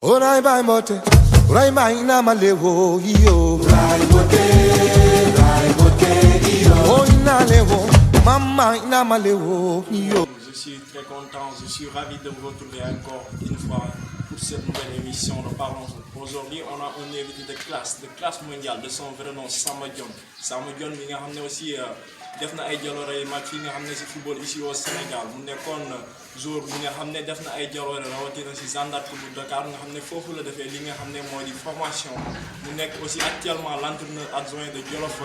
Orai bai mote, orai mai na malewo yo. Rai mote yo. Oh ina lewo, mama ina malewo yo. Je suis très content, je suis ravi de vous retrouver encore une fois pour cette nouvelle émission de Parlons Foot. Aujourd'hui, on a un invité de classe mondiale, de son vrai nom Samba Dione. Samba Dione bi nga xam ne aussi def na ay jaloore yu mag fii nga xam ne si football ici au Sénégal mu nekkoon joueur bi nga xam ne def na ay jaloore rawatina si Gendarme bu Dakar nga xam ne foofu la defee li nga xam ne moo di formation mu nekk aussi actuellement l'entraîneur adjoint de Jolof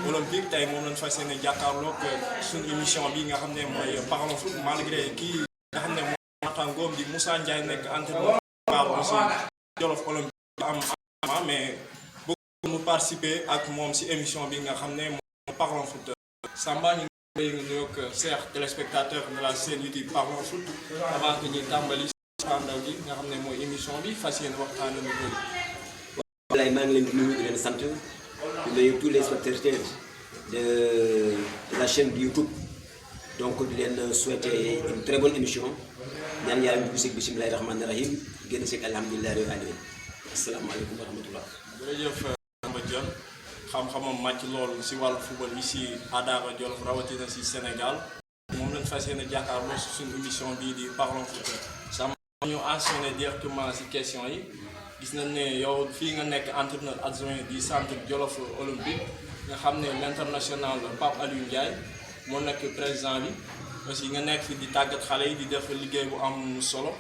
Olympique tey moom lañ fas yéene jàkkaarloog suñu émission bi nga xam ne mooy Parlons Foot malgré kii nga xam ne mooy naataangoom di Moussa Ndiaye nekk entraîneur aussi Jolof Olympique am mais bëgg mu participer ak moom si émission bi nga xam ne mooy Parlons Foot. Samba ñu ngi lay nuyoog Cheikh téléspectateur de la chaîne YouTube Parlons Foot avant que ñuy tàmbali pandaw gi nga xam ne mooy émission bi fas yéene waxtaan lu bëri. Walaay maa ngi leen di nuyu di leen sant di nuyu tous les spectateurs de la chaîne YouTube donc di leen souhaiter une très bonne émission ñaan yàlla ñu dugg si bismillahi rahmaani rahim génn si alhamdulillahi rabbil alamin asalaamaaleykum wa rahmatullah. jërëjëf Samba Dione xam-xamam màcc loolu si wàllu football ici à Daara Jolof rawatina si Sénégal moom lañ fas yéene jàkkaarloo si suñu émission bii di Parlons Foot. Samba ñu enchaîné directement si question yi gis nañ ne yow fii nga nekk entraîneur adjoint du centre Jolof Olympique nga xam ne l'international Pape Aliou Ndiaye moo nekk président bi aussi nga nekk fi di tàggat xale yi di def liggéey bu am solo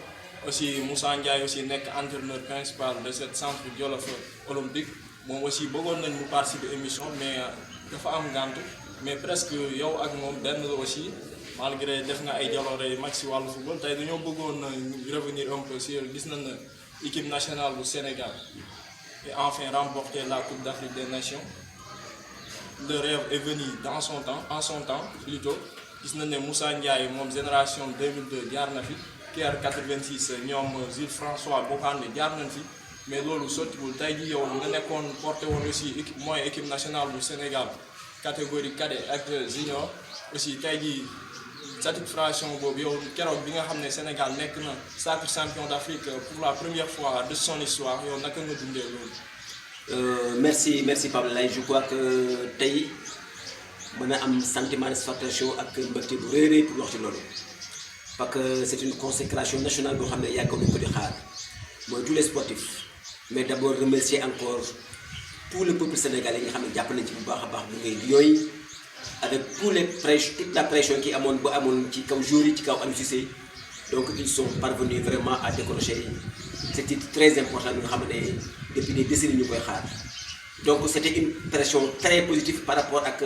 aussi Moussa Ndiaye aussi nekk entraîneur principal de ce centre Jolof Olympique moom aussi bëggoon nañ mu participer émission mais dafa am ngànt mais presque yow ak moom benn la aussi malgré def nga ay jaloore yu mag si wàllu football tey dañoo bëggoon revenir un peu sur gis nañ na équipe nationale du Sénégal et enfin remporter la Coupe d'Afrique des Nations. Le rêve est venu en son temps plutôt gis nañ ne Moussa Ndiaye moom génération 2002 jaar na fi Caire 86 ñoom Jules François Bocandé jaar nañ fi mais loolu sottiwul tey ji yow nga nekkoon porté woon aussi équipe nationale du Sénégal catégorie cadet ak junior aussi tey ji satisfaction boobu yow keroog bi nga xam ne Sénégal nekk na sacre champion d'Afrique pour la première fois de son histoire yow naka nga dundee loolu. merci Pape Lay je crois que tey mën a am sentiment de satisfaction ak mbégte bu rëy pour wax ci loolu parce que c'est une consécration nationale boo xam ne yàgg nañu ko di xaar mooy tous les sportifs mais d'abord remercier encore tout le peuple sénégalais yi nga xam ne jàpp nañ ci bu baax a baax bu ngay yooyu avec toute la pression qui amoon ba amoon ci kaw jour yi ci kaw Aliou Cissé donc ils sont parvenus vraiment à décrocher ce titre très important bi nga xam ne depuis des décennies ñu koy xaar donc c'était une pression très positive par rapport ak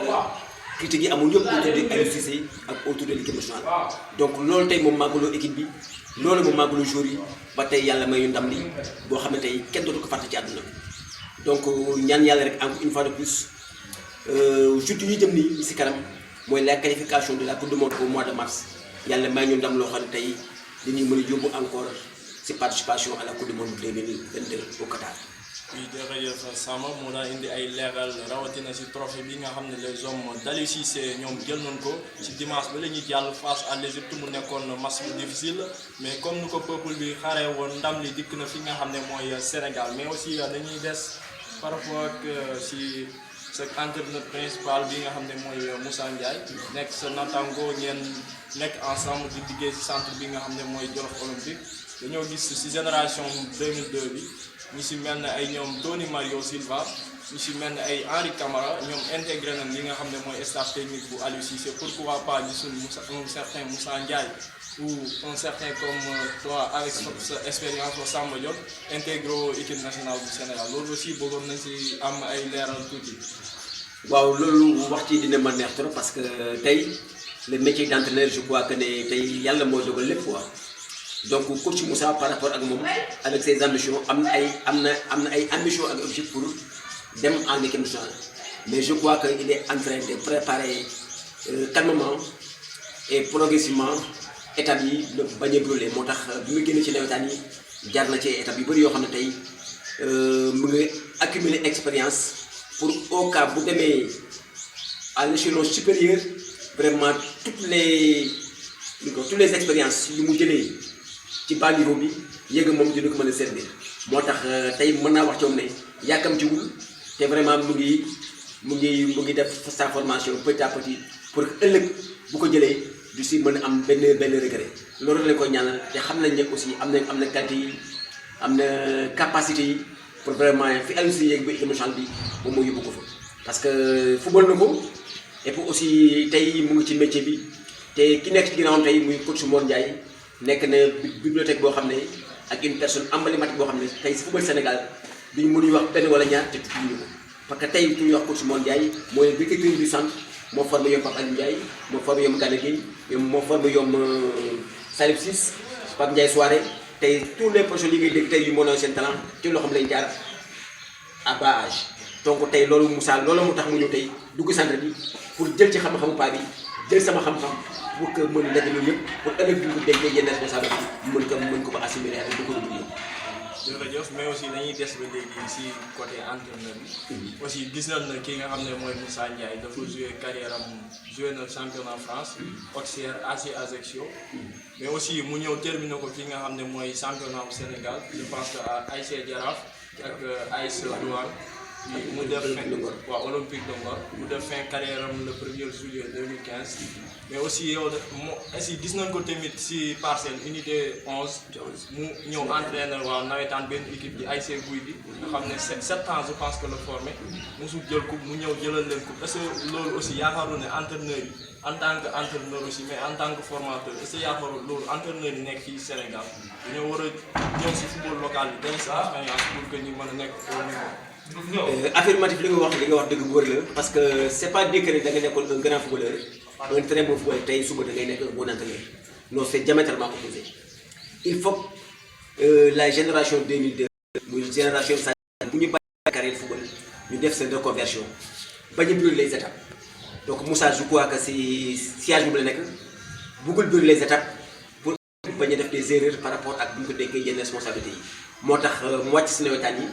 critiques yi amul yëpp autour de Aliou Cissé ak autour de l'équipe nationale donc loolu tey moom màggaloo équipe bi loolu moom màggaloo jour yi ba tey yàlla may ñu ndam li boo xam ne tey kenn dootu ko fàtte ci àdduna donc ñaan yàlla rek encore une fois de plus surtout ñu jëm nii si kanam mooy la qualification de la coupe du monde au mois de mars yàlla may ñu ndam loo xam ne tey dañuy mën a yóbbu encore si participation à la coupe du monde 2022 au Qatar. oui jërëjëf Samba moo daan indi ay leeral rawatina si trophée bi nga xam ne les hommes d'Aliou Cissé ñoom jël nañ ko si dimanche ba la ñuy jàll face à l'Égypte mu nekkoon match bu difficile mais comme ni ko peuple bi xaaree woon ndam li dikk na fi nga xam ne mooy Sénégal mais aussi dañuy des par rapport ak si sa entraîneur principal bi nga xam ne mooy Moussa Ndiaye nekk sa natango ngeen nekk ensemble di liggéey si centre bi nga xam ne mooy Jolof Olympique dañoo gis si génération 2002 bi ñu si mel ne ay ñoom Tony Mario Silva ñu si mel ne ay Henri Camara ñoom intégré nañ li nga xam ne mooy staff technique bu Aliou Cissé pourquoi pas gisul un certain Moussa Ndiaye ou un certain comme toi avec sa expérience au Samba Dione intégré équipe nationale du Sénégal loolu aussi bëggoon nañ si am ay leeral tuuti. waaw loolu wax ci dina ma neex trop parce que tey le métier d'entraîneur je crois que ne tey yàlla moo dogal lépp quoi. donc coach Moussa par rapport ak moom avec ses ambitions am na ay ambitions ak objectifs pour dem en équipe nationale mais je crois que il est en train de préparer calmement et progressivement étapes yi la bañ a brûler moo tax bi mu génn ci nawetaan yi jaar na ci étapes yu bëri yoo xam ne tey mu ngi accumuler expérience pour au cas bu demee à l'échelon supérieur vraiment toutes les expériences yu mu jëlee ci bas niveau bi yéeg moom dina ko mën a servir moo tax tey mën naa wax ci moom ne yàkkamtiwul te vraiment mu ngi def sa formation petit à petit pour que ëllëg bu ko jëlee du si mën a am benn regret loolu lañ koy ñaanal te xam nañ ne aussi am na qualité yi am na capacité yi pour vraiment fi Aliou Cissé yéeg ba équipe nationale bi moom moo yóbbu ko fa parce que football na ko et puis aussi tey mu ngi ci métier bi te ki nekk ci ginnaawam tey muy coach Mor Ndiaye nekk na bibliothèque boo xam ne ak une personne emblématique boo xam ne tey si football Sénégal duñu mënuñu wax benn wala ñaar te tudduñu ko parce que tey ku ñuy wax coach Mor Ndiaye mooy directeur du centre moo formé yom Pape Aliou Ndiaye moo formé yom Gana Gueye moo formé yom Salif Ciss Pape Ndiaye Soirée tey tous les projets yi ngay dégg tey yu mën a seen talent ci loo xam lañ jaar à bas âge donc tey loolu Moussa loolu mu tax mu ñëw tey dugg centre bi pour jël ci xam-xamu paa bi jël sama xam-xam pour que mën a loolu yëpp pour ëllëg bi ko déggee yenn responsable bi mën ko ba assimiler ak du ko dugg jërëjëf mais aussi dañuy des ba léegi si côté entraîneur bi aussi gis nañ ne ki nga xam ne mooy Moussa Ndiaye dafa joué carrière am joué na championnat France Auxerre AC Ajaccio mais aussi mu ñëw terminé ko fi nga xam ne mooy championnat au Sénégal je pense que ASC Jaraaf ak AS Douane mu def fin waaw Olympique de Ngor mu def fin carrière am le 1er juillet 2015 mais aussi yow aussi gis nañ ko tamit si parcelle unité 11 mu ñëw entraîneur waaw nawetaan benn équipe di ASC Guy bi nga xam ne 7 ans je pense que le formé mosul jël coupe mu ñëw jëlal leen coupe est-ce que loolu aussi yaakaaru ne entraîneur yi en tant que entraîneur aussi mais en tant que formateur est-ce que yaakaaru loolu entraîneur yi nekk fii Sénégal dañoo war a ñëw si football local bi dañ sa expérience pour que ñu mën a nekk au niveau. Affirmatif li nga wax dëgg bu wër la parce que c'est pas dire que da nga nekkoon un grand footballeur un très bon footballeur tey suba da ngay nekk un bon entraîneur non c'est diamétralement opposé il faut la génération 2002 muy génération sa bu ñu bàyyi carrière football ñu def seen reconversion bañ a brûler les étapes donc Moussa je crois que si siège boobu la nekk bëggul brûler les étapes pour bañ a def des erreurs par rapport ak bu ñu ko déggee yenn responsabilités yi moo tax mu wàcc si nawetaan yi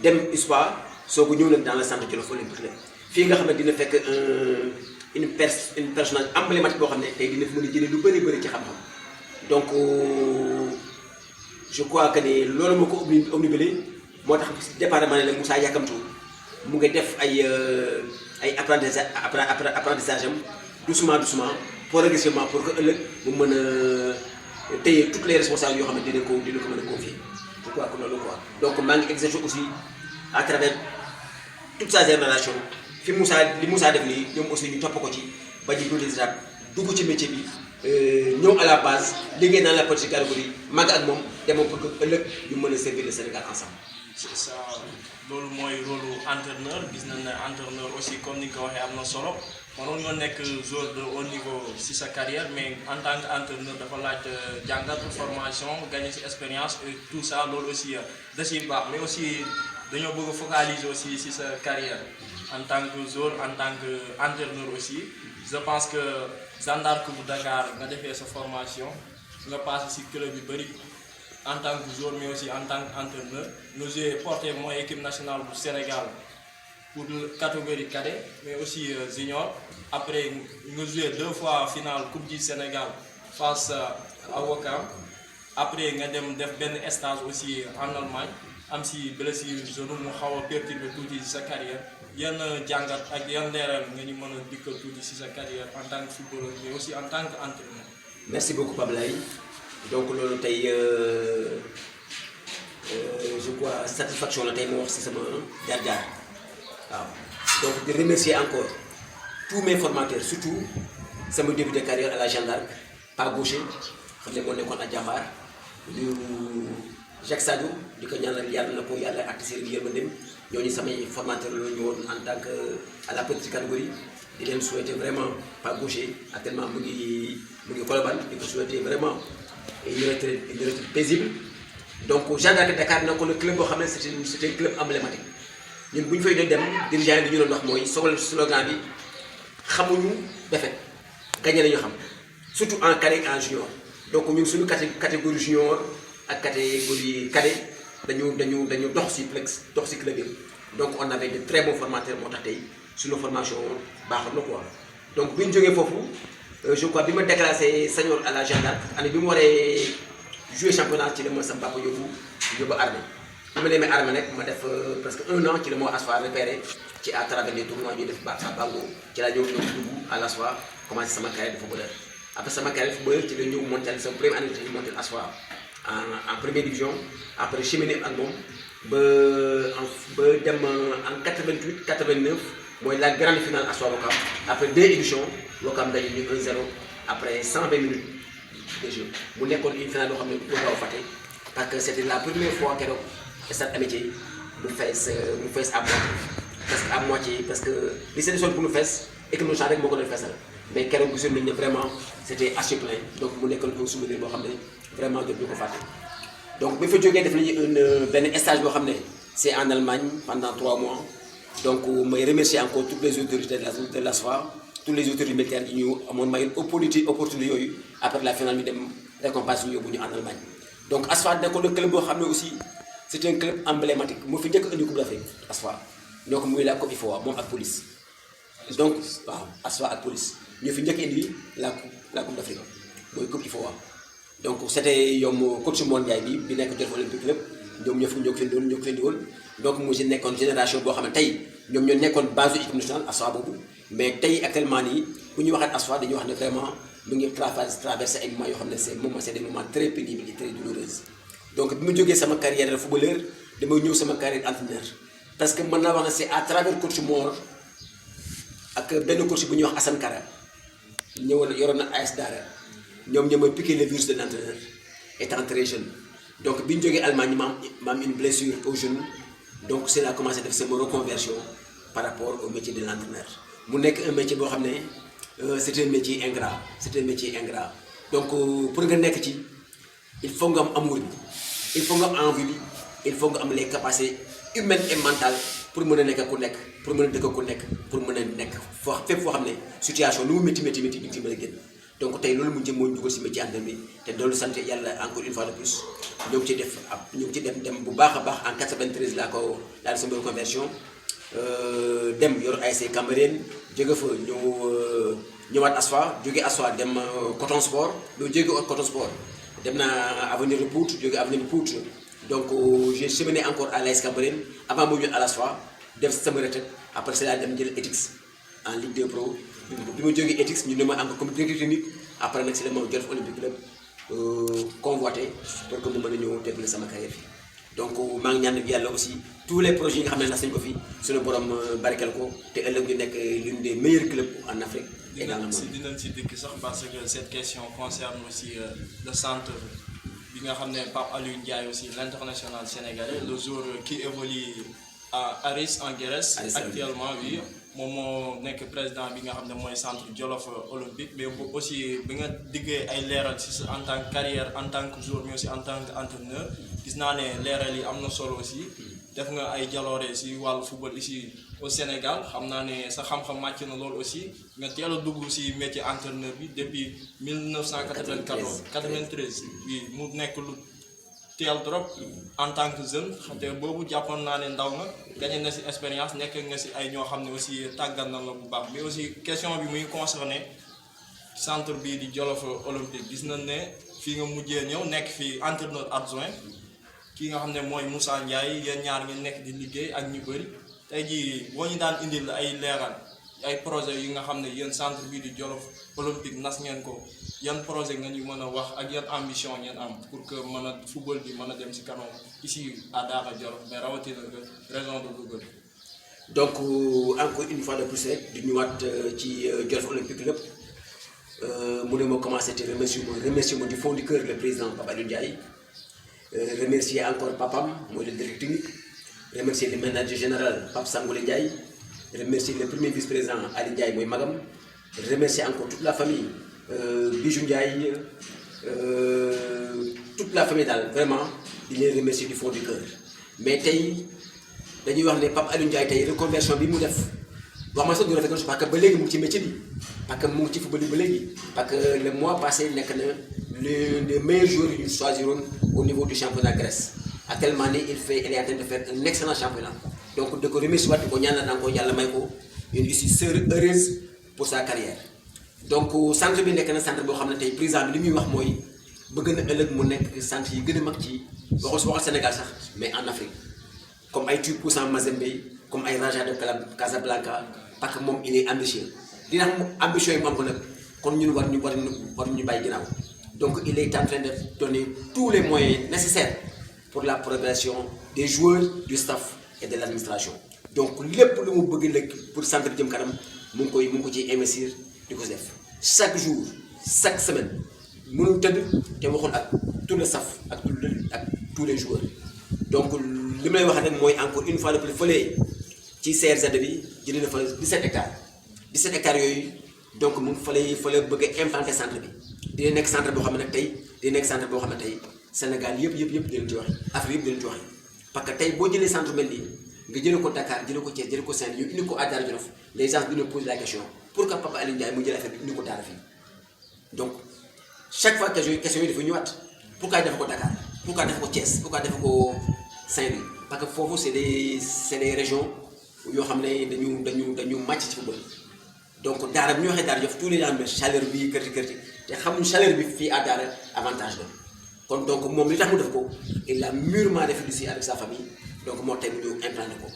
dem USPA soo ko ñëw nag dans le centre Jolof Olympique la fii nga xam ne dina fekk une personnage emblématique boo xam ne tey dina fi mën a jëlee lu bëri ci xam-xam donc je crois que ne loolu moo ko omnibulé moo tax département ne la Moussa yàkkamtu mu ngi def ay apprentissage am doucement progressivement pour que ëllëg mu mën a téye toutes les responsables yoo xam ne dina ko mën a confier je crois que loolu quoi donc maa ngi exercer aussi à travers toute sa génération li Moussa def nii ñoom aussi ñu topp ko ci ba ñu dund étape dugg ci métier bi ñëw à la base liggéey dans la petite catégorie màgg ak moom demoon pour que ëllëg ñu mën a servir le Sénégal ensemble. c'est ça loolu mooy rôle entraîneur gis nañ ne entraîneur aussi comme ni nga ko waxee am na solo mënoon nga nekk joueur de haut niveau si sa carrière mais en tant que entraîneur dafa laaj jàngat formation gagner ci expérience et tout ça loolu aussi da ciy baax mais aussi dañoo bëgg a focaliser aussi si sa carrière en tant que joueur en tant que entraîneur aussi je pense que Jeanne d'Arc bu Dakar nga defee sa formation nga passé si club yu bëri en tant que joueur mais aussi en tant qu'entraîneur nous j'ai porté mooy équipe nationale du Sénégal pour catégorie cadet mais aussi junior après nga joué 2 fois finale coupe du Sénégal face à Ouakam après nga dem def benn stage aussi en Allemagne am si blessure genou mu xaw a perturbé tuuti si sa carrière yan jàngat ak yan leeral nga ñu mën a dikkal tuuti si sa carrière en tant que footballeur mais aussi en tant qu'entraîneur. Merci beaucoup Pape Laye donc loolu tey je crois satisfaction la tey moo wax si sama jaar-jaar waaw donc de remercier encore tous mes formateurs surtout sama début de carrière à la Jeanne d'Arc pas gaucher xam ne moo nekkoon à Jambar du Jacques Sadio di ko ñaanal yàlla na ko yàlla artisé bi yërmandeem ñooñu samay formateurs la ñu woon en tant que à la petite catégorie di leen souhaiter vraiment pas gaucher actuellement mu ngi Colobane di ko souhaiter vraiment une retraite paisible donc Jeanne d'Arc Dakar na ko le club boo xam ne c'est un club emblématique ñun bu ñu fay dem dirigeant yi li ñu doon wax mooy slogan bi xamuñu défaite gagné nañu xam surtout en cadet en junior donc ñun suñu catégorie junior ak catégorie cadet dañu dox ci club yi donc on avait de très bons formateurs moo tax tey suñu formation baaxoon na quoi donc bu ñu jógee foofu je crois bi ma déclassé senior à la Jeanne d'Arc année bi mu waree joué championnat ci la ma sama papa yóbbu armée bu ma demee armée nag ma def presque 1 an ci la moo ASFA repéré ci à travers les tournois ñuy def à Bango ci la ñëw dugg à l'ASFA commencé sama carrière de footballeur après sama carrière de footballeur ci la ñëw monter sama première année ci monter ASFA en première division après cheminé ak moom ba dem en 88 89 mooy la grande finale ASFA Ouakam après 2 éditions Ouakam dañu ñu 1-0 après 120 minutes de jeu mu nekkoon une finale boo xam ne du ko gaaw a fàtte parce que c'était la première fois keroog stade Amitié mu fees à moitié parce que li seen sol pour mu fees équipe nationale rek moo ko doon feesal mais keroog gisoon nañ ne vraiment c'était archi plein donc mu nekkoon un souvenir boo xam ne vraiment jot ñu ko fàtte. donc bi fa jógee def nañu benn stage boo xam ne c'est en Allemagne pendant 3 mois donc may remercier encore toutes les autorités de l'ASFA tous les autorités militaires yi ñu amoon may opportunité yooyu après la finale ñu dem récompense ñu yóbbu ñu en Allemagne donc ASFA nekkoon na club boo xam ne aussi c'est un club emblématique moo fi njëkk indi coupe d'Afrique ASFA ñoo ko muy la coupe IFOA moom ak police donc waaw ASFA ak police ñoo fi njëkk indi la coupe d'Afrique mooy coupe IFOA donc c'était yom coach Mor Ndiaye bi nekk Jolof Olympique lépp ñoom ñoo fi indi woon donc mu si nekkoon génération boo xam ne tey ñoom ñoo nekkoon base équipe nationale ASFA boobu mais tey actuellement nii bu ñuy waxaat ASFA dañuy wax ne vraiment mu ngi traversé ay moments yoo xam ne c'est des moments très pénibles et très douloureux donc bi ma jógee sama carrière de footballeur dama ñëw sama carrière entraîneur parce que mën naa wax ne c'est à travers coach Mor ak benn coach bu ñuy wax Assane Kara ñëwoon yoroon na AS Daara ñoom ñoo ma piqué le virus de l'entraîneur étant très jeune donc bi ñu jógee Allemagne ma am une blessure au genou donc c'est là commencé def sama reconversion par rapport au métier de l'entraîneur mu nekk un métier boo xam ne c'est un métier ingrat donc pour nga nekk ci il faut nga am amour bi il faut nga am envie bi il faut nga am les capacités humaines et mentales pour mën a nekk ku nekk pour mën a dëkk ku nekk pour mën a nekk fépp foo xam ne situation lu mu métti di nga ci mën a génn donc tey loolu mu jëm moo ñu dugal si métier entraîneur bi te loolu sant yàlla encore une fois de plus ñoo ngi ci dem bu baax a baax en 93 laa def sama reconversion dem yor ASC Cambérène jóge fa ñëwaat ASFA jóge ASFA dem Coton Sport doo jóge Coton Sport dem naa Avenir de Pout jóge Avenir de Pout donc j'ai cheminé encore à l'AS Cambérène avant moo ñëw à l'ASFA def sama retraite après c'est là dem jël ETICS en Ligue 2 Pro bi ma jógee ETICS ñu ne ma encore comme directeur technique après nag si la ma Jolof Olympique Club convoité pour que mu mën a ñëw tegle sama carrière fii donc maa ngi ñaan yàlla aussi tous les projets yi nga xam ne nas nañu ko fi suñu borom barkeel ko te ëllëg ñu nekk l'une des meilleurs clubs en Afrique. dinañ si dikk sax parce que cette question concerne aussi le centre bi nga xam ne Pape Aliou Ndiaye aussi l'international sénégalais le joueur qui évolue à Aris en Grèce actuellement oui moom moo nekk président bi nga xam ne mooy centre Jolof Olympique mais aussi bi nga diggee ay leeral si sa en tant que carrière en tant que joueur mais aussi en tant que entraîneur gis naa ne leeral yi am na solo aussi def nga ay jaloore si wàllu football ici au Sénégal xam naa ne sa xam-xam màcc na loolu aussi nga teel a dugg si métier entraîneur bi depuis 1994 93 oui mu nekk lu teel trop en tant que jeune te boobu jàppoon naa ne ndaw nga gagné na si expérience nekk nga si ay ñoo xam ne aussi tàggat na la bu baax mais aussi question bi muy concerné centre bii di Jolof Olympique gis nañ ne fii nga mujjee ñëw nekk fii entraîneur adjoint kii nga xam ne mooy Moussa Ndiaye yéen ñaar ngeen nekk di liggéey ak ñu bëri tey jii boo ñu daan indil ay leeral ay projet yi nga xam ne yéen centre bii di Jolof Olympique nas ngeen ko yan projet nga ñu mën a wax ak yan ambition ngeen am pour que mën a football bi mën a dem ci kanam ici à Daara Jolof mais rawatina que région de Louga. donc encore une fois de plus rek di ñëwaat ci Jolof Olympique lépp mu ne ma commencé te remerciement du fond du cœur le président Pape Aliou Ndiaye remercier encore papam mooy le directeur technique remercier le manager général Pape Sangoulé Ndiaye remercier le premier vice-président Ali Ndiaye mooy magam remercier encore toute la famille Bijou Ndiaye toute la famille daal vraiment di leen remercier du fond du cœur mais tey dañuy wax ne Pape Aliou Ndiaye tey reconversion bi mu def wax ma sax du rafet parce que ba léegi mu ngi ci métier bi parce que mu ngi ci football bi ba léegi parce que le mois passé nekk na les meilleurs joueurs yu choisiroon au niveau du championnat Grèce actuellement nii il est en train de faire un excellent championnat donc de ko remercier waat ko ñaanal naa ko yàlla may ko une issue heureuse pour sa carrière donc centre bi nekk na centre boo xam ne tey président bi li muy wax mooy bëgg na ëllëg mu nekk centre yi gën a mag ci waxal Sénégal sax mais en Afrique comme ay Tuur Poussant Mazembe comme ay Raja de Casablanca parce que moom il est ambitieux dina am ambition yi mu am ko nag kon ñun war ñu bàyyi ginnaaw donc il est en train de donner tous les moyens nécessaires pour la progression des joueurs du staff et de l'administration donc lépp lu mu bëgg léegi pour centre bi jëm kanam mu ngi ko ciy investir di ko def chaque jour chaque semaine mënul tëdd te waxul ak tout le staff ak tous les joueurs donc li may wax rek mooy encore une fois de plus fële ci CRZ bi jëlee na fa 17 hectares yooyu donc mu fa la bëgg a implanter centre bi dina nekk centre boo xam ne nag tey dina nekk centre boo xam ne tey Sénégal yëpp dinañ ci wax Afrique yëpp dinañ ci wax parce que tey boo jëlee centre mel nii nga jëlee ko Dakar jëlee ko Thiès jëlee ko Saint-Louis indi ko à Daara Djolof les gens dina poser la question pourquoi Papa Alioune Ndiaye mu jël affaire bi indi ko Daara fii donc chaque fois question yi dafa ñëwaat pourquoi dafa ko Dakar pourquoi dafa ko Thiès pourquoi dafa ko Saint-Louis parce que foofu c'est des régions yoo xam ne dañu màcc ci football donc Daara bu ñu waxee Daara Djolof tous les gens ne chaleur bi kërti te xamuñ chaleur bi fii à Daara avantage la kon donc moom li tax mu def ko il a mûrement réfléchi avec sa famille donc moo tey mu ñëw implanté ko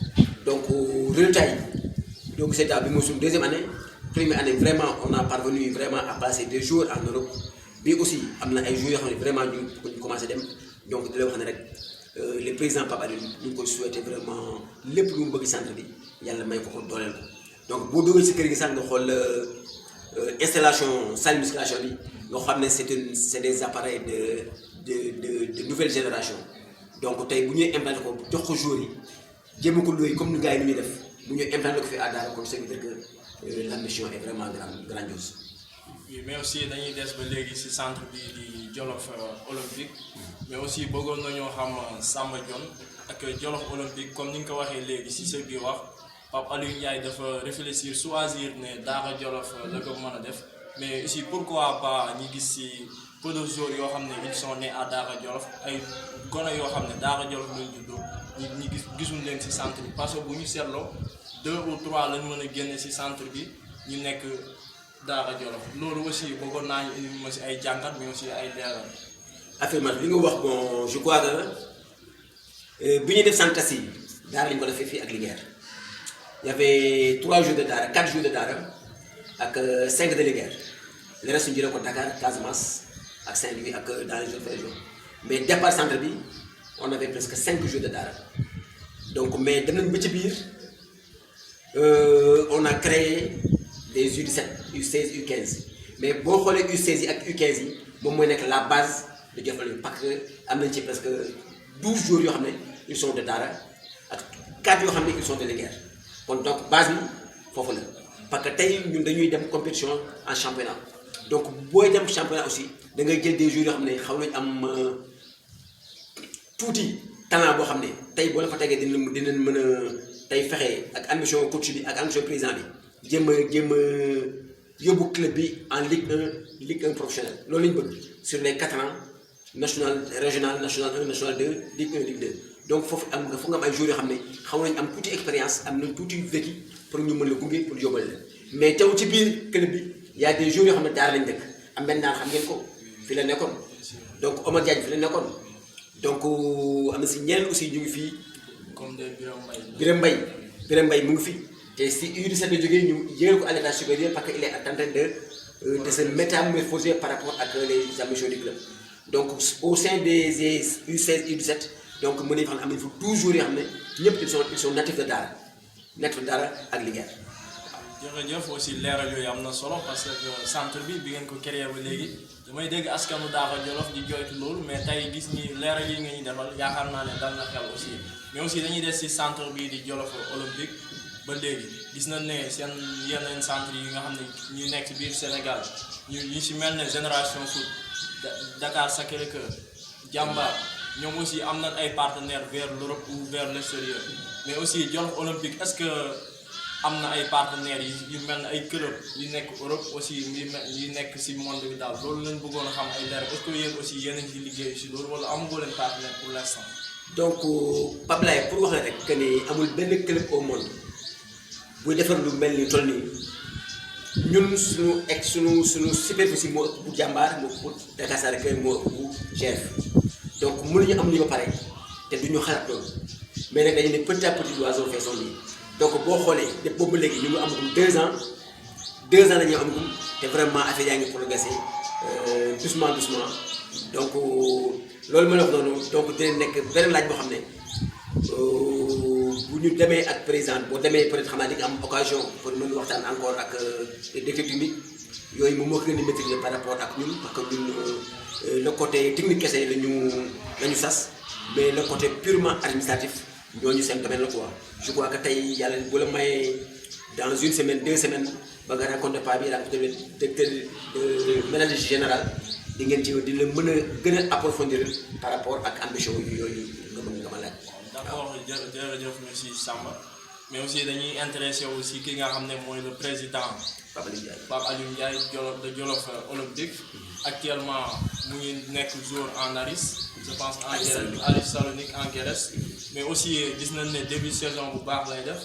donc résultat yi donc c'est bi mooy suñu deuxième année première année vraiment on a parvenu vraiment à passer des jours en Europe bi aussi am na ay jours yoo xam ne vraiment ñu commencé dem donc di la wax ne rek le président Pape Alioune ñu ngi koy souhaité vraiment lépp lu mu bëgg centre bi yàlla may ko dooleel ko donc boo duggee si kër gi sax nga xool installation salle musculation bi nga xam ne c'est des appareils de nouvelle génération donc tey bu ñuy implanté ko jox ko joueurs yi jéem ko looy comme ni gars yi ni ñuy def bu ñuy implanté ko fi à Daara kon ça veut dire que la mission est vraiment grandiose. oui mais aussi dañuy des ba léegi ci centre bi di Jolof Olympique mais aussi bëggoon nañoo xam Samba Dione ak Jolof Olympique comme ni nga ko waxee léegi ci sa biir wax Pape Alioune Ndiaye dafa réfléchir choisir ne Daara Jolof la ko mën a def mais aussi pourquoi pas ñi gis ci peu de joueurs yoo xam ne ils sont nés à Daara Jolof ay gone yoo xam ne Daara Jolof lañ juddoo ñi gisuñ leen ci centre bi parce que bu ñu seetloo 2 ou 3 lañ mën a génne ci centre bi ñu nekk Daara Jolof loolu aussi bëggoon naa ñu indi ma ci ay jàngat mais aussi ay leeral. affirmation li nga wax bon je crois que bi ñuy def centre yi Daara lañ ko defee fii ak Linguère y avait 3 jours de Daara 4 jours de Daara ak 5 de Linguère le reste ñu jëlee ko Dakar Casamance ak Saint-Louis ak dans les autres régions mais départ centre bi on avait presque 5 jours de Daara donc mais dem nañ ba ci biir on a créé des U17 U16 U15 mais boo xoolee U16 yi ak U15 yi moom mooy nekk la base de Jolof Olympique parce que am nañ ci presque 12 jours yoo xam ne ils sont de Daara ak 4 yoo xam ne ils sont de Linguère kon donc base bi foofu la parce que tey ñun dañuy dem compétition en championnat donc booy dem championnat aussi da ngay jël des jours yoo xam ne xaw nañ am tuuti talent boo xam ne tey boo la fa tegee dinañ mën a tey fexe ak ambition coach bi ak ambition président bi jéem a yóbbu club bi en Ligue 1 professionnel loolu la ñu bëgg sur les 4 ans national régional national 1 national 2 Ligue 1 Ligue 2 donc foofu am ay joueurs yoo xam ne xaw nañ am tuuti expérience am nañ tuuti vécu pour ñu mën la gunge pour yóbbal leen mais tew ci biir club bi y a des joueurs yoo xam ne Daara lañ dëkk am benn naan xam ngeen ko fi la nekkoon donc Omar Diagne fi la nekkoon donc am na si ñeneen aussi ñu ngi fii comme de Birame Mbaye mu ngi fii te si U17 la jógee ñu yéegal ko à l'état supérieur parce que il est en train de se métamorphoser par rapport ak les ambitions du club donc au sein des U16 U17 donc mën nañu xam ne am nañu fa 12 jours yoo xam ne ñëpp ils sont natifs de Daara ak Linguère. jërëjëf aussi leeral yooyu am na solo parce que centre bi ngeen ko créé ba léegi damay dégg askanu Daara Jolof di joytu loolu mais tey gis ñi leeral yi nga ñu defal yaakaar naa ne dal na xel aussi mais aussi dañuy des ci centre bii di Jolof Olympique ba léegi gis nañ ne seen yeneen centre yi nga xam ne ñu nekk ci biir Sénégal ñu ci mel ne Génération Foot Dakar Sacré-Cœur Jambar ñoom aussi am nañ ay partenaires vers l'Europe ou vers l'extérieur mais aussi Jolof Olympique est-ce que am na ay partenaires yu mel ne ay club yu nekk Europe aussi yu nekk ci monde bi daal loolu lañ bëggoon a xam ay leer est-ce que yéen aussi yéen a ngi ci liggéey ci loolu wala amagoo leen partenaire pour l'instant. donc Pape Laye pour wax la rek que ni amul benn club au monde buy defar lu mel ni toll nii ñun suñu superficie moo ëpp bu jàmbaar moo ëpp bu Dakar Sacré-Cœur moo ëpp bu GF donc mënuñu am li ba pare te duñu xalaat loolu mais nag dañu ne petit à petit l'oiseau fait son nid donc boo xoolee def boobu léegi ñu ngi amagum 2 ans la ñuy amagum te vraiment affaire yaa ngi progressé doucement donc loolu ma la wax noonu donc dina nekk beneen laaj boo xam ne bu ñu demee ak président boo demee peut être xam naa di nga am occasion pour mën waxtaan encore ak directeur technique yooyu moom moo ko gën a maîtriser par rapport ak ñun parce que ñun le côté technique kese lañu sas mais le côté purement administratif ñooñu seen domaine la quoi. Je crois que tey yàlla bu la mayee dans 1 semaine 2 semaines ba nga rencontré pas bi rencontré le directeur de manager général di ngeen ci di la mën a gën a approfondir par rapport ak ambition yooyu nga ma laaj. D'accord, jërëjëf monsieur Samba mais aussi dañuy intéressé aussi ki nga xam ne mooy le président Pape Aliou Ndiaye de Jolof Olympique actuellement mu ngi nekk joueur en Aris je pense en Aris Salonique en Grèce mais aussi gis nañ ne début saison bu baax lay def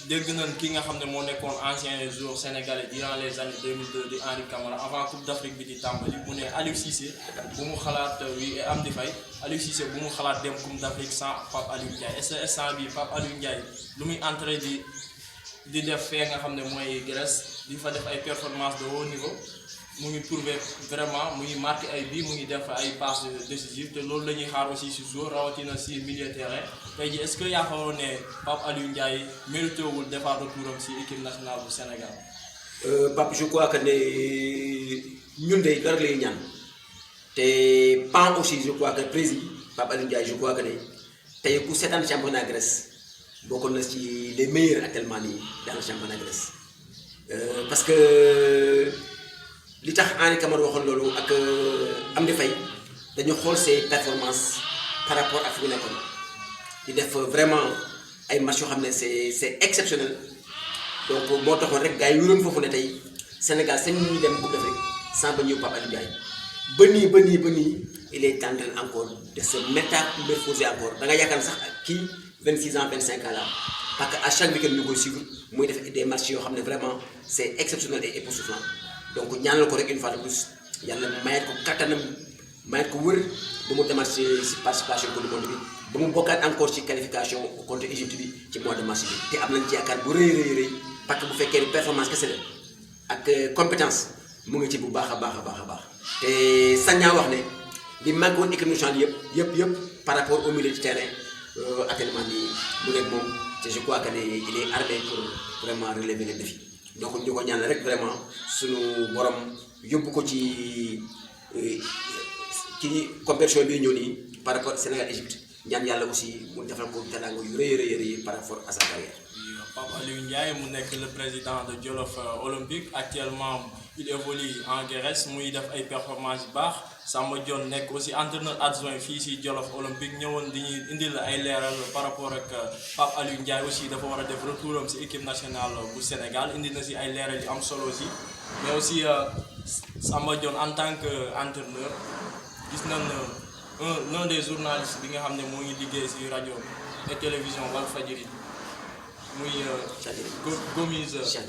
dégg nañ ki nga xam ne moo nekkoon ancien joueur sénégalais durant les années 2002 di Henri Camara avant Coupe d'Afrique bi di tàmbali mu ne Aliou Cissé bu mu xalaat Amdi Faye Aliou Cissé bu mu xalaat dem Coupe d'Afrique sans Pape Aliou Ndiaye est-ce que instant bi Pape Aliou Ndiaye lu muy entré di def fee nga xam ne mooy Grèce di fa def ay performances de haut niveau mu ngi prouver vraiment mu ngi marqué ay bii mu ngi def ay passes décisives te loolu la ñuy xaar aussi si joueur rawatina si milieu terrain tey jii est-ce que yaakaaroon ne Pape Aliou Ndiaye mérité wul defar retouram si équipe nationale bu Sénégal. Pape je crois que ne ñun de dara lay ñaan te PAN aussi je crois que président Pape Aliou Ndiaye je crois que ne tey ku seetaan championnat Grèce bokkoon na ci les meilleurs actuellement nii dans le championnat Grèce parce que. li tax Henri Camara waxoon loolu ak Amdi Faye dañu xool ses performances par rapport ak fi mu nekkoon di def vraiment ay match yoo xam ne c'est exceptionnel donc moo taxoon rek gars yi wéroon foofu ne tey Sénégal sañ ñu dem Coupe d'Afrique sans ba ñëw Pape Aliou Ndiaye ba nii il est en train encore de se métamorphoser encore da nga yaakaar sax kii 26 ans 25 ans la parce que à chaque week-end ñu koy suivre muy def des matchs yoo xam ne vraiment c'est exceptionnel et époustouflant donc ñaanal ko rek une fois de plus yàlla mayat ko kattanam mayat ko wër ba mu demaat si participation Coupe du monde bi ba mu bokkaat encore ci qualification contre Égypte bi ci mois de mars bi te am nañ ci yaakaar bu rëy parce que bu fekkee ni performance kese la ak compétence mu ngi ci bu baax a baax te sañaa wax ne li manqué woon équipe nationale yëpp par rapport au milieu du terrain actuellement nii mu nekk moom te je crois que ne il est armé pour vraiment relever les défis. donc ñu ko ñaan rek vraiment suñu borom yóbbu ko ci compétition bi ñëw nii par rapport Sénégal Égypte ñaan yàlla aussi mu defal ko teraanga yu rëy par rapport à sa carrière. Pape Aliou Ndiaye mu nekk le président de Jolof Olympique actuellement il évolue en Grèce muy def ay performances yu baax Samba Dione nekk aussi entraîneur adjoint fii si Jolof Olympique ñëwoon di ñuy indil ay leeral par rapport ak Pape Aliou Ndiaye aussi dafa war a def retouram si équipe nationale bu Sénégal indi na si ay leeral yu am solo aussi mais aussi Samba Dione en tant que entraîneur gis nañ l'un des journalistes bi nga xam ne moo ngi liggéey si rajo et télévision Walfadjri muy Gomis Cheikh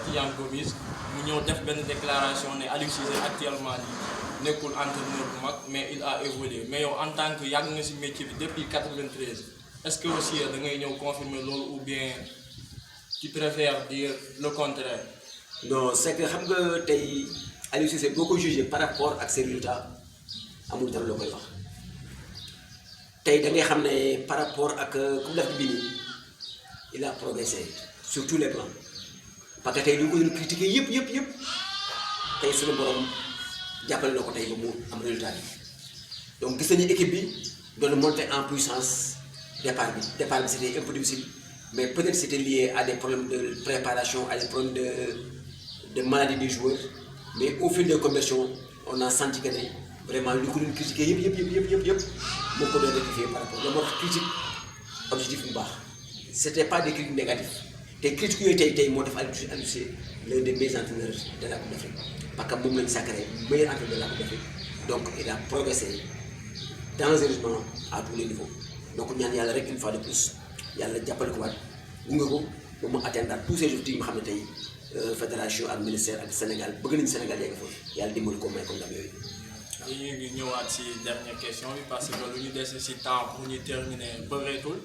Tidiane Gomis mu ñëw def benn déclaration ne Aliou Cissé actuellement nii nekkul entraîneur bu mag mais il a évolué mais yow en tant que yàgg nga si métier bi depuis 93 est-ce que aussi da ngay ñëw confirmer loolu ou bien tu préfères dire le contraire. non c'est que xam nga tey Aliou Cissé boo ko jugé par rapport ak ses résultats amul dara loo koy wax tey da ngay xam ne par rapport ak Coupe d'Afrique bi nii il a progressé sur tous les plans parce que tey li ñu ko doon critiquer yëpp tey suñu borom jàppale na ko tey ba mu am résultat bi donc gis nañu équipe bi doon monter en puissance départ bi c'était un peu difficile mais peut-être c'était lié à des problèmes de préparation à des problèmes de maladie des joueurs mais au fil des compétitions on a senti que ne vraiment li ñu ko doon critiquer yëpp moo ko doon rectifier par rapport moo tax critique objectif bu baax. C'était pas des critiques négatifs te critiques yooyu tey moo def Aliou Cissé l'un des meilleurs entraîneurs de la Coupe d'Afrique parce que moom lañu sacré meilleur entraîneur de la Coupe d'Afrique donc il a progressé dangereusement à tous les niveaux donc ñaan yàlla rek une fois de plus yàlla jàppale ko waat gunge ko ba mu atteindre tous ces objectifs yi nga xam ne tey fédération ak ministère ak Sénégal bëgg nañu Sénégal yegg fa yàlla dimbali ko may ko ndam yooyu. ñu ngi ñëwaat si dernière question bi parce que lu ñu dese si temps pour ñu terminer bëreetul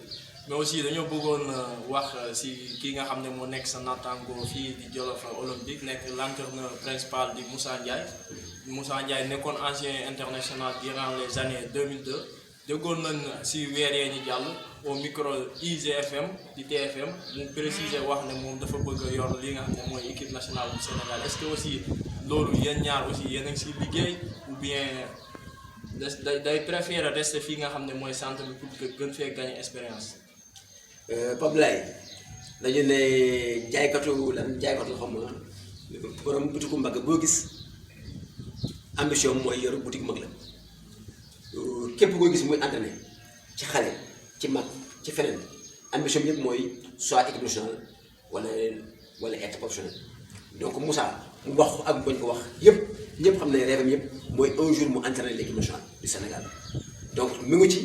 mais aussi dañoo bëggoon wax si ki nga xam ne moo nekk sa naataango fii di Jolof Olympique nekk l'entraîneur principal di Moussa Ndiaye. Moussa Ndiaye nekkoon ancien international durant les années 2002 déggoon nañ si weer yee ñu jàll au micro IGFM di TFM mu préciser wax ne moom dafa bëgg a yor li nga xam ne mooy équipe nationale du Sénégal est-ce que aussi loolu yéen ñaar aussi yéen a ngi siy liggéey ou bien day préférer rester fii nga xam ne mooy centre bi pour que gën fee gagner expérience. Pape Laye dañu ne jaaykatu xam nga borom butiku mbagg boo gis ambition mooy yor boutique mag la képp koo gis muy entraîné ci xale ci mag ci feneen ambition yëpp mooy soit équipe nationale wala être professionnel donc Moussa mu wax ak mu bañ ko wax yëpp ñëpp xam ne rêve am yëpp mooy un jour mu entraîner l'équipe nationale du Sénégal donc mu ngi ci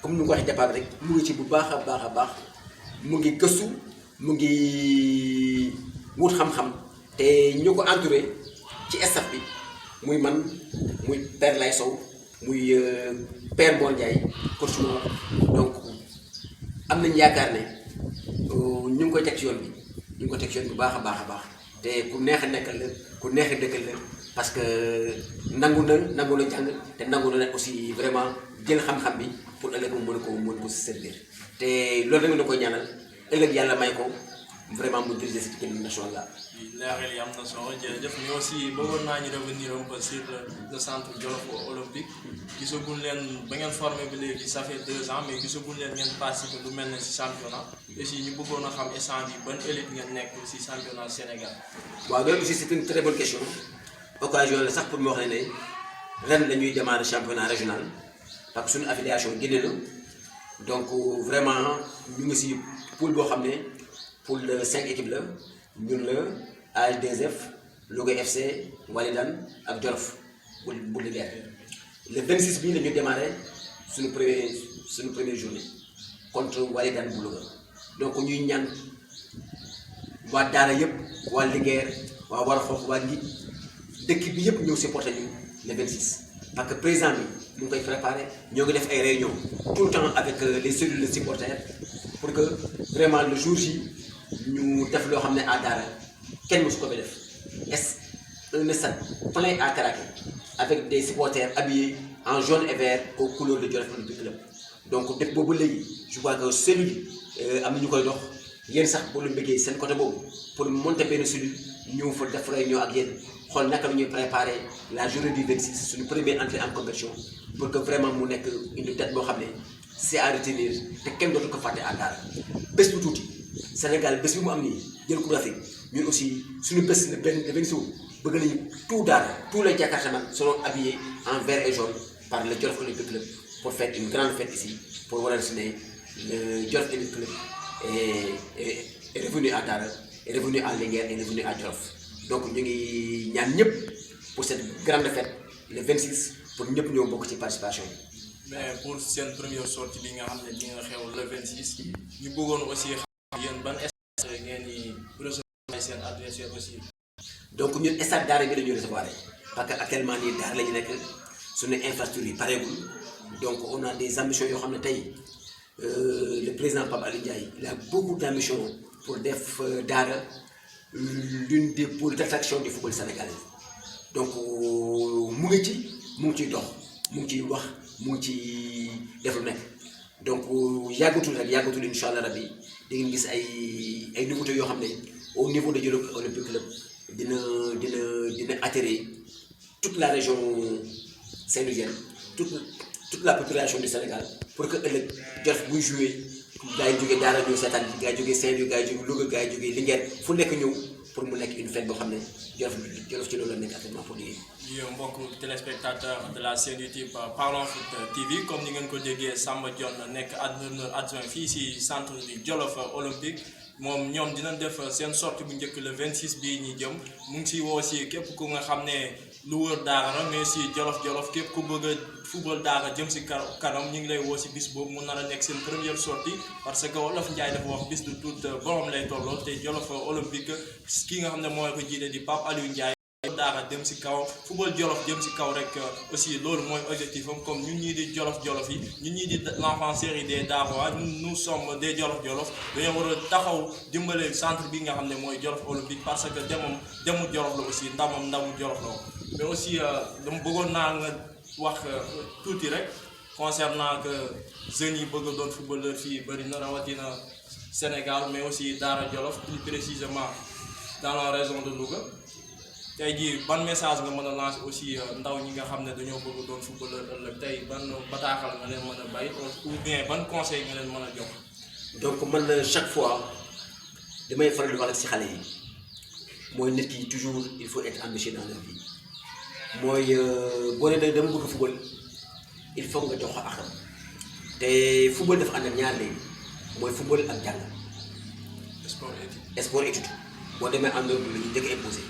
comme ni nga ko waxee départ rek mu ngi ci bu baax a baax mu ngi gëstu mu ngi wut xam-xam te ñu ko entouré ci staff bi muy man muy Père Lay Sow muy Père Mor Ndiaye coach Mor donc am nañ yaakaar ne ñu ngi koy teg ci yoon bi bu baax a baax te ku neex a nekkal la ku neex a dëkkal la parce que nangu na jàng te nangu na aussi vraiment jël xam-xam bi pour ëllëg mu mën ko servir te loolu rek la koy ñaanal ëllëg yàlla may ko vraiment mu diriger cette équipe nationale là. leeral yi am na solo jërëjëf mais aussi bëggoon naa ñu revenir un peu sur le centre Jolof Olympique gisaguñ leen ba ngeen formé bi léegi ça fait 2 ans mais gisaguñ leen ngeen participer lu mel ne si championnat aussi ñu bëggoon a xam instant bi ban élite ngeen nekk si championnat Sénégal. waaw loolu aussi c'est une très bonne question occasion la sax pour mu wax ne ren la ñuy démarrer championnat régional parce que suñu affiliation génne na donc vraiment ñu ngi si poule boo xam ne poule 5 équipes la ñun la AS2F Louga FC Walidane ak Jolof bu Linguère le 26 bii la ñu démarré suñu première journée contre Walidane bu Louga donc ñuy ñaan waa Daara yëpp waa Linguère waa Warxoox waa Ngij dëkk bi yëpp ñëw supporter ñu le 26 parce que président bi mu ngi koy préparé ñoo ngi def ay réunions tout le temps avec les cellules de supporters pour que vraiment le jour J ñu def loo xam ne à Daara kenn mosu ko fi def un stade plein à craquer avec des supporters habillés en jaune et vert aux couleurs de Jolof Olympique Club donc def boobu léegi je crois que cellule am na ñu koy dox yéen sax boo leen bëggee seen côté boobu pour monter benn cellule ñëw fa def réunion ak yéen xool naka la ñuy préparer la journée du 26 suñu première entrée en compétition pour que vraiment mu nekk une date boo xam ne c'est à retenir te kenn dootu ko fàtte à Daara bés bu tuuti Sénégal bés bi mu am nii jël Coupe d'Afrique ñun aussi suñu bés le 26 bëgg nañu tout Daara tous les Jakartaman seront habillés en vert et jaune par le Jolof Olympique Club pour faire une grande fête ici pour waral si ne le Jolof Olympique Club est revenu à Daara est revenu à Linguère est revenu à Jolof donc ñu ngi ñaan ñëpp pour cette grande fête le 26 pour ñëpp ñëw bokk ci participation bi. mais pour seen première sortie bi nga xam ne dina xew le 26 ñu bëggoon aussi xam yéen ban stade ngeen di recevoir seen adversaire aussi. donc ñun stade Daara bi la ñuy recevoir parce que actuellement nii Daara la ñu nekk suñu infrastructure yi pareegul donc on a des ambitions yoo xam ne tey le président Pape Alioune Ndiaye il a beaucoup d'ambitions pour def Daara l'une des pôles d'attraction du football sénégalais donc mu ngi ciy dox mu ngi ciy wax mu ngi ciy def lu nekk donc yàggatul incha allah rabbi di ngeen gis ay nouveautés yoo xam ne au niveau de Jolof Olympique Club dina attirer toute la région saint-louisienne toute la population du Sénégal pour que ëllëg Jolof buy jouer gars yi jógee Daara ñëw seetaan bi gars yi jógee Saint-Louis gars yi jógee Louga gars yi jógee Linguère fu nekk ñëw pour mu nekk une fête boo xam ne Jolof ci loolu la nekk actuellement pour liggéey. yow mbokk téléspectateur de la chaîne YouTube Parlons Foot TV comme ni ngeen ko déggee Samba Dione nekk entraîneur adjoint fii si centre du Jolof Olympique moom ñoom dinañ def seen sortie bu njëkk le 26 bii ñi jëm mu ngi si woo si képp ku nga xam ne lu wër Daara mais si Jolof képp ku bëgg a football Daara jëm si kanam ñu ngi lay woo si bis boobu mu nar a nekk seen première sortie parce que Wolof Njaay dafa wax bis du tout borom lay tolloo te Jolof olympique ki nga xam ne mooy ko jiite di Pape Aliou Ndiaye Daara jëm si kaw football Jolof jëm si kaw rek aussi loolu mooy objectif am comme ñun ñii di Jolof yi ñun ñii di l'enfant série des Darois nous sommes des Jolof dañoo war a taxaw dimbale centre bi nga xam ne mooy Jolof olympique parce que demul Jolof la aussi ndamul Jolof la mais aussi dama bëggoon naa nga wax tuuti rek concernant que jeunes yi bëgg a doon footballeur fii bëri na rawatina Sénégal mais aussi Daara Jolof plus précisément dans la région de Louga tey jii ban message nga mën a lancer aussi ndaw ñi nga xam ne dañoo bëgg a doon footballeur ëllëg tey ban bataaxal nga leen mën a bay ou bien ban conseil nga leen mën a jox. donc man chaque fois damay faral di wax ci xale yi mooy nit ki toujours il faut être ambitieux dans la vie mooy boo nee dama bëgg football il faut nga jox ko akam te football dafa ànd ak ñaar léegi mooy football ak jàng. sport étude boo demee en dehors bi la ñuy njëkk a imposé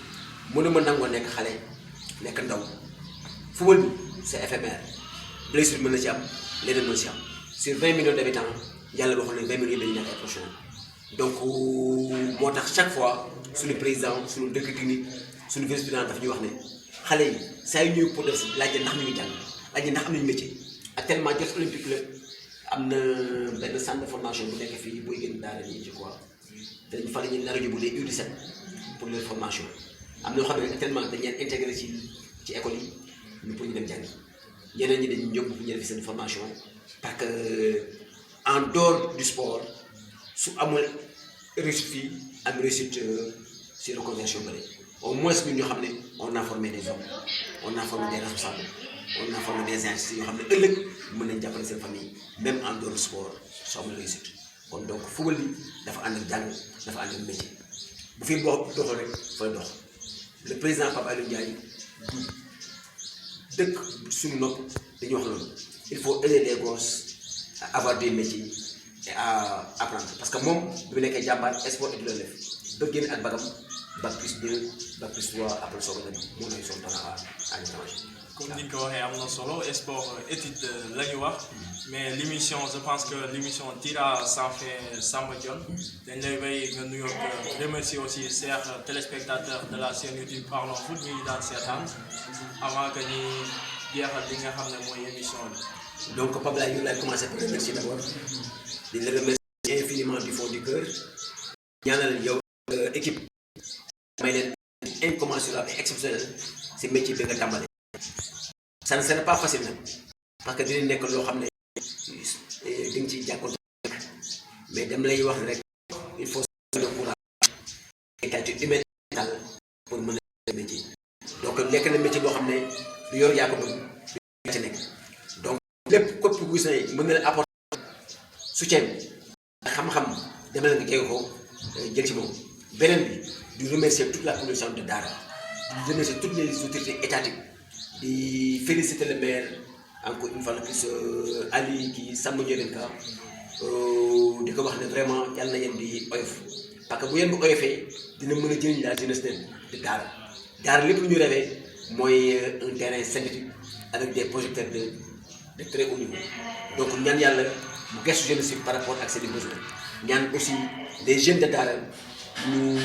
mënuma nangoo nekk xale nekk ndaw football bi c'est éphémère blessure mën na ci am leneen mën na ci am sur 20 millions d'habitants yàlla waxoon ne 20 millions dañuy nekk ay professionnels donc moo tax chaque fois suñu président suñu directeur technique suñu vice-président daf ñuy wax ne xale yi saa yu ñëw pour def laaj ndax ñu ngi jàng laaj ndax am nañu métier actuellement Jolof olympique la am na benn centre de formation bu nekk fii booy génn daara ji je crois te dañu fa la ñuy nar a yóbbu les U17 pour leur formation am na ñoo xam ne actuellement dañu leen intégré ci école yi ñu pour ñu dem jàngi ñeneen ñi dañuy ñëw pour ñu def seen formation parce que en dehors du sport su amul réussite fii am réussite sur reconversion bële au moins ñun ñoo xam ne on a formé des hommes on a formé des responsables on a formé des instituts yoo xam ne ëllëg mën nañ jàppale seen famille même en dehors du sport su amul réussite kon donc football bi dafa ànd ak jàng dafa ànd ak métier bu fi boo doxal rek fay dox le président Pape Aliou Ndiaye du dëkk suñu nopp dañuy wax loolu il faut aider les gosses à avoir des métiers et à apprendre parce que moom bi mu nekkee jàmbaar sport et de l'élève ba génn ak bagam bac plus 2 bac plus 3 après soog a dem moo lay son talent à l'étranger. comme ni nga ko waxee am na solo sport étude la ñu wax mais l'émission je pense que l'émission tira sans fin Samba Dione dañ lay bay nga nuyoo remercier aussi chers téléspectateurs de la chaîne YouTube Parlons Foot ñu ngi daan seetaan avant que ñuy jeexal li nga xam ne mooy émission bi. donc Pape Laye ñu lay commencer par remercier d'abord di la remercier infiniment du fond du cœur ñaanal yow équipe may leen incommensurable et exceptionnel si métier bi nga tàmbale. ça ne serait pas facile nag parce que dina nekk loo xam ne di nga ciy jàkkoonte mais dem lay wax rek il faut le courage et qualité humaine pour mën a métier donc nekk na métier boo xam ne du yor yaa ko bëgg du ci nekk donc lépp képp ku gis ne mën na la apporter soutien ak xam-xam demal nga jege ko jël ci moom beneen bi di remercier toute la population de Daara di remercier toutes les autorités étatiques di féliciter le maire encore une fois de plus Ali kii Samba Dione di ko wax ne vraiment yàlla na yéen di oyof parce que bu yéen bu oyofee dina mën a jëriñ la jeunesse de Daara lépp lu ñu rêvé mooy un terrain synthétique avec des projecteurs de très haut niveau donc ñaan yàlla bu gëstu jeunesse yi par rapport ak seen i besoins ñaan aussi les jeunes de Daara ñu